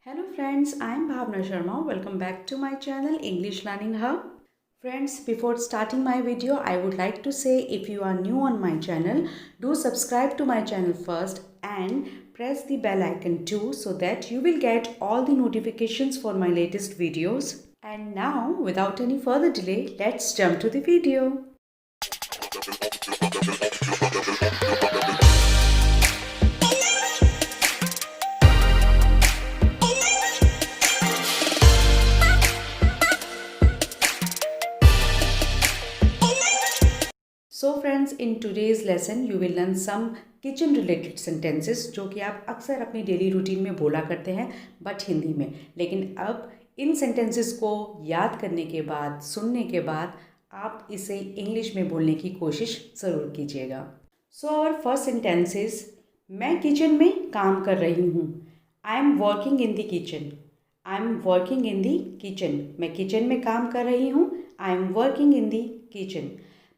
Hello friends, I am Bhavna Sharma. Welcome back to my channel English Learning Hub. Friends, before starting my video, I would like to say if you are new on my channel, do subscribe to my channel first and press the bell icon too so that you will get all the notifications for my latest videos. And now, without any further delay, let's jump to the video. So friends, in today's lesson you will learn some kitchen related sentences जो कि आप अक्सर अपनी daily routine में बोला करते हैं but Hindi में। लेकिन अब इन सेंटेंसेस को याद करने के बाद, सुनने के बाद आप इसे इंग्लिश में बोलने की कोशिश ज़रूर कीजिएगा। So our first sentence is मैं किचन में काम कर रही हूँ। I am working in the kitchen. I am working in the kitchen. मैं किचन में काम कर रही हूँ। I am working in the kitchen.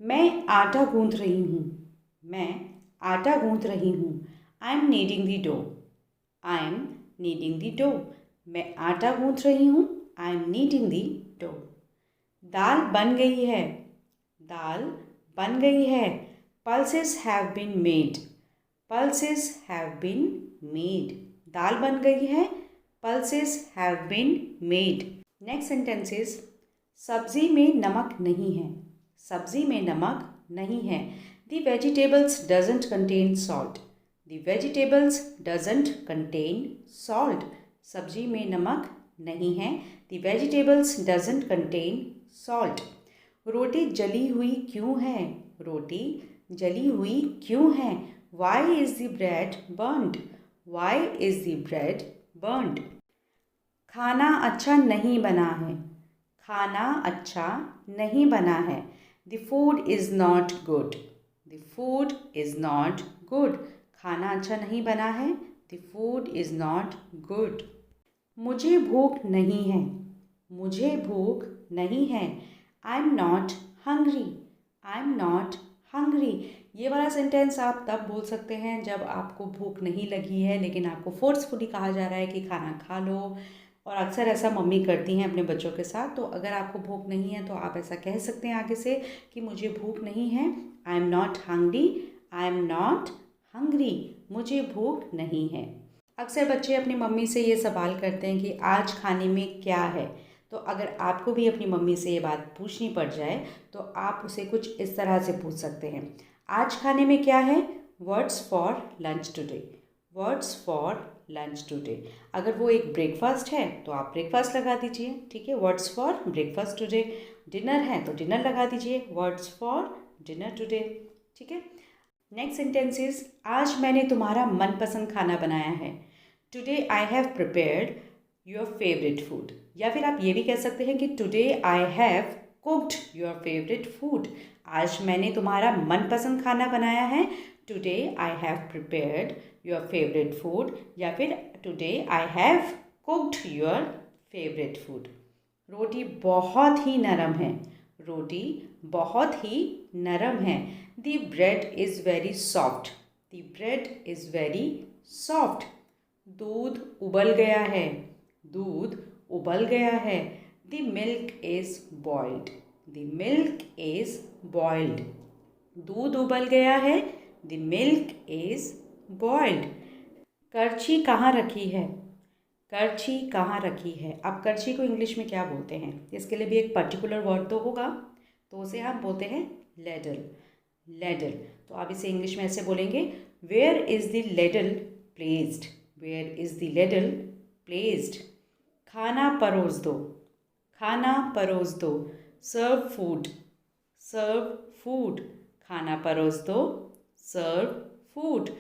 मैं आटा गूंथ रही हूँ। मैं आटा गूंथ रही हूँ। I am kneading the dough. I am kneading the dough. मैं आटा गूंथ रही हूँ। I am kneading the dough. दाल बन गई है। दाल बन गई है। Pulses have been made. Pulses have been made. दाल बन गई है। Pulses have been made. Next sentence is सब्जी में नमक नहीं है। सब्जी में नमक नहीं है। The vegetables doesn't contain salt. The vegetables doesn't contain salt. सब्जी में नमक नहीं है। The vegetables doesn't contain salt. रोटी जली हुई क्यों है। रोटी जली हुई क्यों है। Why is the bread burned. Why is the bread burned. खाना अच्छा नहीं बना है। खाना अच्छा नहीं बना है। The food is not good. The food is not good. खाना अच्छा नहीं बना है। The food is not good. मुझे भूख नहीं है। मुझे भूख नहीं है। I'm not hungry. I'm not hungry. ये वाला सेंटेंस आप तब बोल सकते हैं जब आपको भूख नहीं लगी है लेकिन आपको फोर्सफुली कहा जा रहा है कि खाना खा लो। और अक्सर ऐसा मम्मी करती हैं अपने बच्चों के साथ। तो अगर आपको भूख नहीं है तो आप ऐसा कह सकते हैं आगे से कि मुझे भूख नहीं है। I am not hungry. I am not hungry. मुझे भूख नहीं है। अक्सर बच्चे अपनी मम्मी से ये सवाल करते हैं कि आज खाने में क्या है। तो अगर आपको भी अपनी मम्मी से ये बात पूछनी पड़ जाए तो आप उसे कुछ इस तरह से पूछ सकते हैं, आज खाने में क्या है। What's for lunch today. What's for lunch today. अगर वो एक ब्रेकफास्ट है तो आप ब्रेकफास्ट लगा दीजिए, ठीक है। What's for breakfast today. Dinner है तो डिनर लगा दीजिए, व्हाट्स फॉर डिनर टुडे, ठीक है। नेक्स्ट सेंटेंस इज आज मैंने तुम्हारा मनपसंद खाना बनाया है। Today I have prepared your favourite food. या फिर आप ये भी कह सकते हैं कि today I have cooked your favourite food. आज मैंने तुम्हारा मनपसंद खाना बनाया है। Today I have prepared your favourite food. या फिर today I have cooked your favourite food. रोटी बहुत ही नरम है। रोटी बहुत ही नरम है। The bread is very soft. The bread is very soft. दूध उबल गया है। दूध उबल गया है। The milk is boiled. The milk is boiled. दूध उबल गया है। The milk is boiled. करछी कहाँ रखी है। करछी कहाँ रखी है। अब करछी को इंग्लिश में क्या बोलते हैं, इसके लिए भी एक पर्टिकुलर वर्ड तो होगा, तो उसे हम बोलते हैं लेडल। लेडल। तो आप इसे इंग्लिश में ऐसे बोलेंगे, where is the ladle placed. Where is the ladle placed. खाना परोस दो। खाना परोस दो। Serve food. Serve food. खाना परोस दो। Serve food.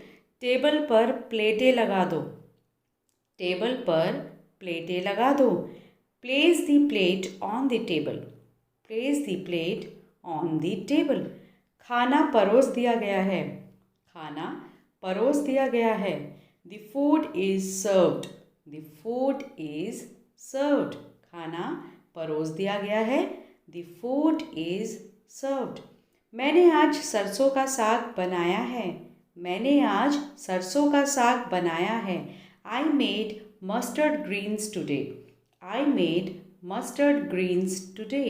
टेबल पर प्लेटें लगा दो। टेबल पर प्लेटें लगा दो। Place the plate on the table. Place the plate on the table. खाना परोस दिया गया है। खाना परोस दिया गया है। The food is served. The food is served. खाना परोस दिया गया है। The food is served. मैंने आज सरसों का साग बनाया है। मैंने आज सरसों का साग बनाया है। I made mustard greens today. I made mustard greens today.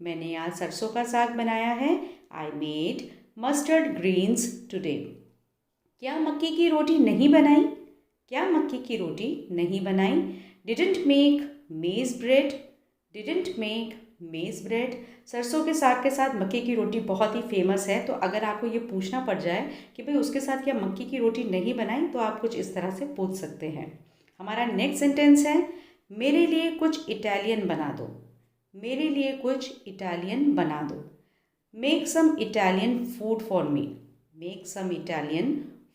मैंने आज सरसों का साग बनाया है। I made mustard greens today. क्या मक्की की रोटी नहीं बनाई? क्या मक्की की रोटी नहीं बनाई? डिडंट मेक मेज़ ब्रेड। डिडंट मेक मेज़ ब्रेड। सरसों के साग के साथ मक्की की रोटी बहुत ही फेमस है, तो अगर आपको ये पूछना पड़ जाए कि भाई उसके साथ क्या मक्की की रोटी नहीं बनाई, तो आप कुछ इस तरह से पूछ सकते हैं। हमारा नेक्स्ट सेंटेंस है, मेरे लिए कुछ इटालियन बना दो। मेरे लिए कुछ इटालियन बना दो। Make some Italian food for me. Make some Italian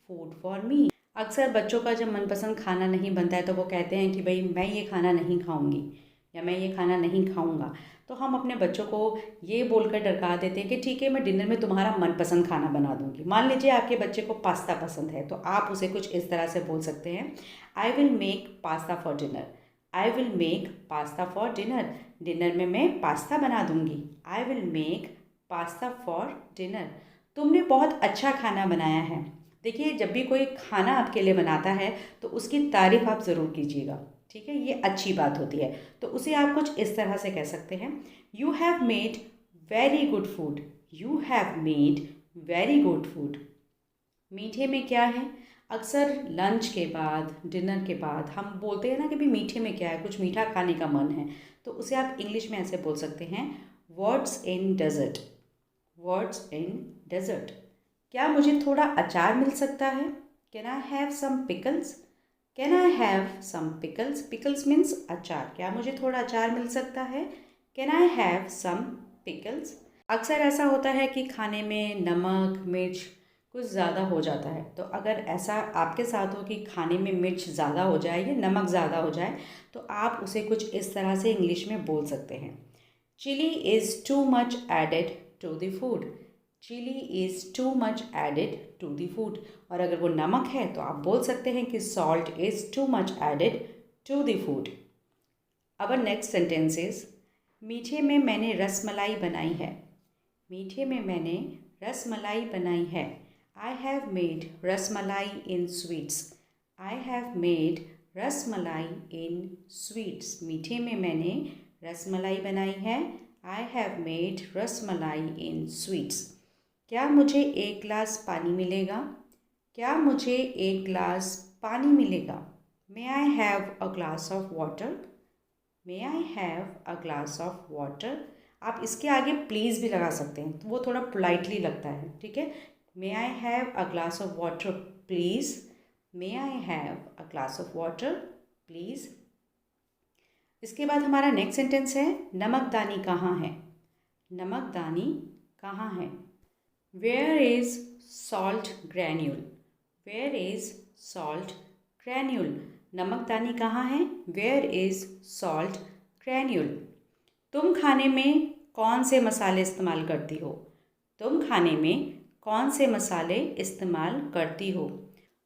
food for me. अक्सर बच्चों का जब मनपसंद खाना नहीं बनता है तो वो कहते हैं कि भाई मैं ये खाना नहीं खाऊंगी या मैं ये खाना नहीं खाऊंगा। तो हम अपने बच्चों को ये बोलकर डरा देते हैं कि ठीक है, मैं डिनर में तुम्हारा मनपसंद खाना बना दूंगी। मान लीजिए आपके बच्चे को पास्ता पसंद है, तो आप उसे कुछ इस तरह से बोल सकते हैं, I will make pasta for dinner. I will make pasta for dinner. Dinner में मैं पास्ता बना दूंगी। I will make pasta for dinner. तुमने बहुत अच्छा खाना बनाया है। देखिए, जब भी कोई खाना आपके लिए बनाता है तो उसकी तारीफ़ आप ज़रूर कीजिएगा, ठीक है, ये अच्छी बात होती है। तो उसे आप कुछ इस तरह से कह सकते हैं, you have made very good food. You have made very good food. मीठे में क्या है? अक्सर लंच के बाद, डिनर के बाद हम बोलते हैं ना कि भाई मीठे में क्या है, कुछ मीठा खाने का मन है, तो उसे आप इंग्लिश में ऐसे बोल सकते हैं, what's in dessert. What's in dessert. क्या मुझे थोड़ा अचार मिल सकता है? Can I have some pickles? Can I have some pickles? Pickles means अचार। क्या मुझे थोड़ा अचार मिल सकता है? Can I have some pickles? अक्सर ऐसा होता है कि खाने में नमक मिर्च कुछ ज़्यादा हो जाता है, तो अगर ऐसा आपके साथ हो कि खाने में मिर्च ज़्यादा हो जाए या नमक ज़्यादा हो जाए, तो आप उसे कुछ इस तरह से इंग्लिश में बोल सकते हैं, chilli is too much added to the food. Chilli is too much added to the food. और अगर वो नमक है तो आप बोल सकते हैं कि salt is too much added to the food. Our next sentence is, मीठे में मैंने रसमलाई बनाई है। मीठे में मैंने रसमलाई बनाई है। I have made rasmalai in sweets. I have made rasmalai in sweets. मीठे में मैंने रसमलाई बनाई है। I have made rasmalai in sweets. क्या मुझे एक गिलास पानी मिलेगा? क्या मुझे एक गिलास पानी मिलेगा? May I have a glass of water. May I have a glass of water. आप इसके आगे प्लीज़ भी लगा सकते हैं, तो वो थोड़ा पोलाइटली लगता है, ठीक है। May I have a glass of water please. May I have a glass of water please. इसके बाद हमारा नेक्स्ट सेंटेंस है, नमकदानी कहाँ है? नमकदानी कहाँ है? Where is salt granule? Where is salt granule? नमकदानी कहाँ है? Where is salt granule? तुम खाने में कौन से मसाले इस्तेमाल करती हो? तुम खाने में कौन से मसाले इस्तेमाल करती हो?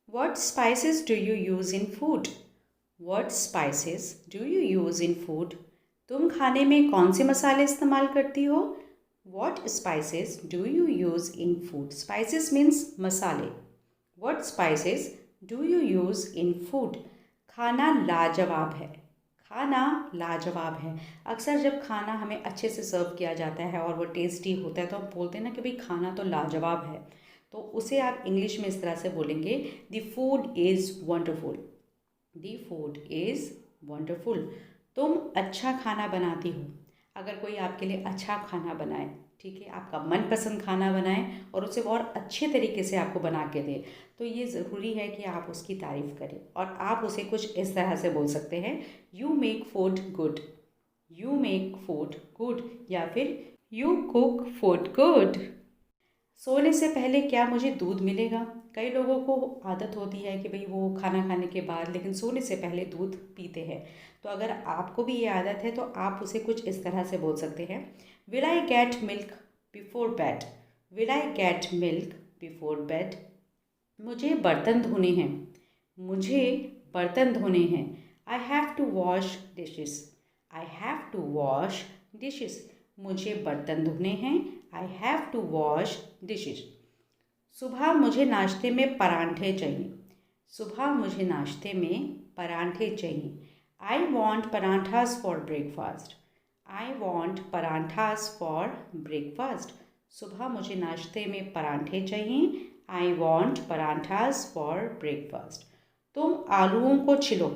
What spices do you use in food? What spices do you use in food? तुम खाने में कौन से मसाले इस्तेमाल करती हो? What spices do you use in food? Spices means मसाले. What spices do you use in food? खाना लाजवाब है। खाना लाजवाब है। अक्सर जब खाना हमें अच्छे से सर्व किया जाता है और वो टेस्टी होता है तो हम बोलते हैं ना कि भाई खाना तो लाजवाब है, तो उसे आप इंग्लिश में इस तरह से बोलेंगे, the food is wonderful. The food is wonderful. तुम अच्छा खाना बनाती हो। अगर कोई आपके लिए अच्छा खाना बनाए, ठीक है, आपका मनपसंद खाना बनाए और उसे और अच्छे तरीके से आपको बना के दे, तो ये ज़रूरी है कि आप उसकी तारीफ़ करें। और आप उसे कुछ इस तरह से बोल सकते हैं, you make food good. You make food good या फिर यू कुक फूड गुड। सोने से पहले क्या मुझे दूध मिलेगा? कई लोगों को आदत होती है कि भाई वो खाना खाने के बाद लेकिन सोने से पहले दूध पीते हैं। तो अगर आपको भी ये आदत है तो आप उसे कुछ इस तरह से बोल सकते हैं, will I get milk before bed? Will I get milk before bed? मुझे बर्तन धोने हैं। मुझे बर्तन धोने हैं। I have to wash dishes. I have to wash dishes. मुझे बर्तन धोने हैं। I have to wash dishes. सुबह मुझे नाश्ते में परांठे चाहिए। सुबह मुझे नाश्ते में परांठे चाहिए। I want parathas for breakfast. I want parathas for breakfast. सुबह मुझे नाश्ते में परांठे चाहिए। I want parathas for breakfast. तुम आलूओं को छिलो।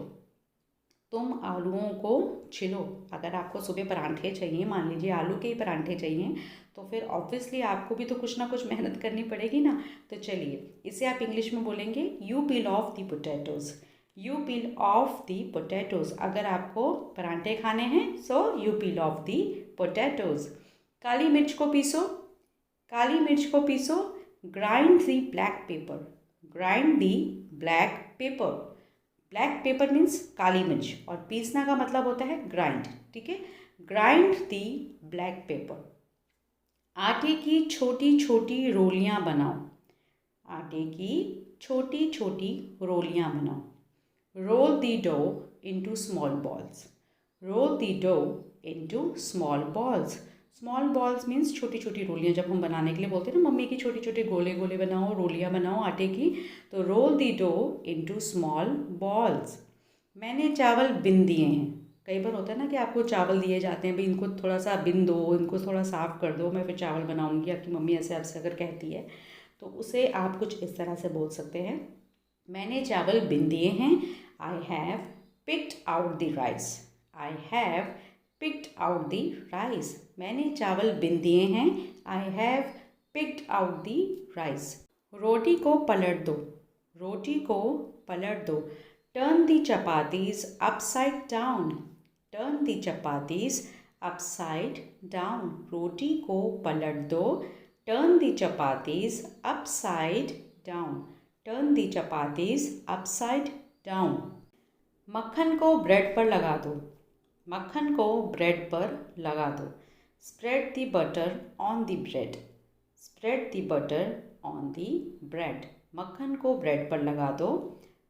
तुम आलूओं को छिलो। अगर आपको सुबह परांठे चाहिए, मान लीजिए आलू के ही परांठे चाहिए, तो फिर ऑब्वियसली आपको भी तो कुछ ना कुछ मेहनत करनी पड़ेगी ना। तो चलिए इसे आप इंग्लिश में बोलेंगे you peel off the potatoes. You peel off the potatoes. अगर आपको परांठे खाने हैं so you peel off the potatoes. काली मिर्च को पीसो। काली मिर्च को पीसो। Grind the black pepper. Grind the black pepper. Black pepper means काली मिर्च और पीसना का मतलब होता है ग्राइंड। ठीक है, ग्राइंड दी ब्लैक पेपर। आटे की छोटी छोटी रोलियां बनाओ। आटे की छोटी छोटी रोलियां बनाओ। Roll the dough into small balls. Roll the dough into small balls. Small balls means छोटी छोटी रोलियां। जब हम बनाने के लिए बोलते हैं ना मम्मी की छोटे छोटे गोले गोले बनाओ, रोलियां बनाओ आटे की, तो role the dough into small balls. मैंने चावल बिन दिए हैं। कई बार होता है ना कि आपको चावल दिए जाते हैं, भाई इनको थोड़ा सा बिन दो, इनको थोड़ा साफ़ कर दो, मैं फिर चावल बनाऊंगी। आपकी मम्मी ऐसे आपसे अगर कहती है तो उसे आप कुछ इस तरह से बोल सकते हैं, मैंने चावल बिन दिए हैं। I have picked out the rice. I have picked out the rice. मैंने चावल बिन दिए हैं। I have picked out the rice. रोटी को पलट दो। रोटी को पलट दो। Turn the chapatis upside down. Turn the chapatis upside down. रोटी को पलट दो। Turn the chapatis upside down. Turn the chapatis upside down. मक्खन को ब्रेड पर लगा दो। मक्खन को ब्रेड पर लगा दो। Spread the butter on the bread. Spread the butter on the bread. मक्खन को ब्रेड पर लगा दो।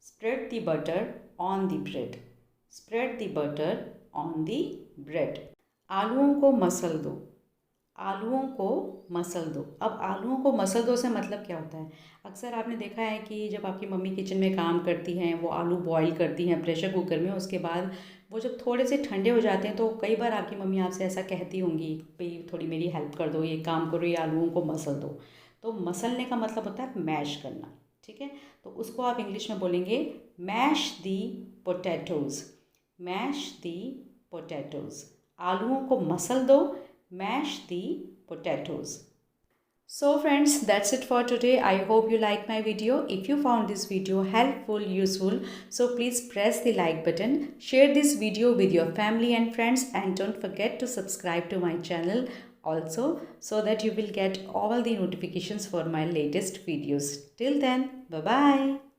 Spread the butter on the bread. Spread the butter on the bread. आलूओं को मसल दो। आलूओं को मसल दो। अब आलूओं को मसल दो से मतलब क्या होता है? अक्सर आपने देखा है कि जब आपकी मम्मी किचन में काम करती हैं, वो आलू बॉईल करती हैं प्रेशर कुकर में, उसके बाद वो जब थोड़े से ठंडे हो जाते हैं तो कई बार आपकी मम्मी आपसे ऐसा कहती होंगी, भाई थोड़ी मेरी हेल्प कर दो, ये काम करो, ये आलूओं को मसल दो। तो मसलने का मतलब होता है मैश करना। ठीक है, तो उसको आप इंग्लिश में बोलेंगे मैश दी पोटैटोज़। मैश दी पोटैटोज़। आलूओं को मसल दो। Mash the potatoes. So friends, that's it for today. I hope you liked my video. If you found this video helpful, useful, so please press the like button. Share this video with your family and friends, and don't forget to subscribe to my channel also, so that you will get all the notifications for my latest videos. Till then, bye bye.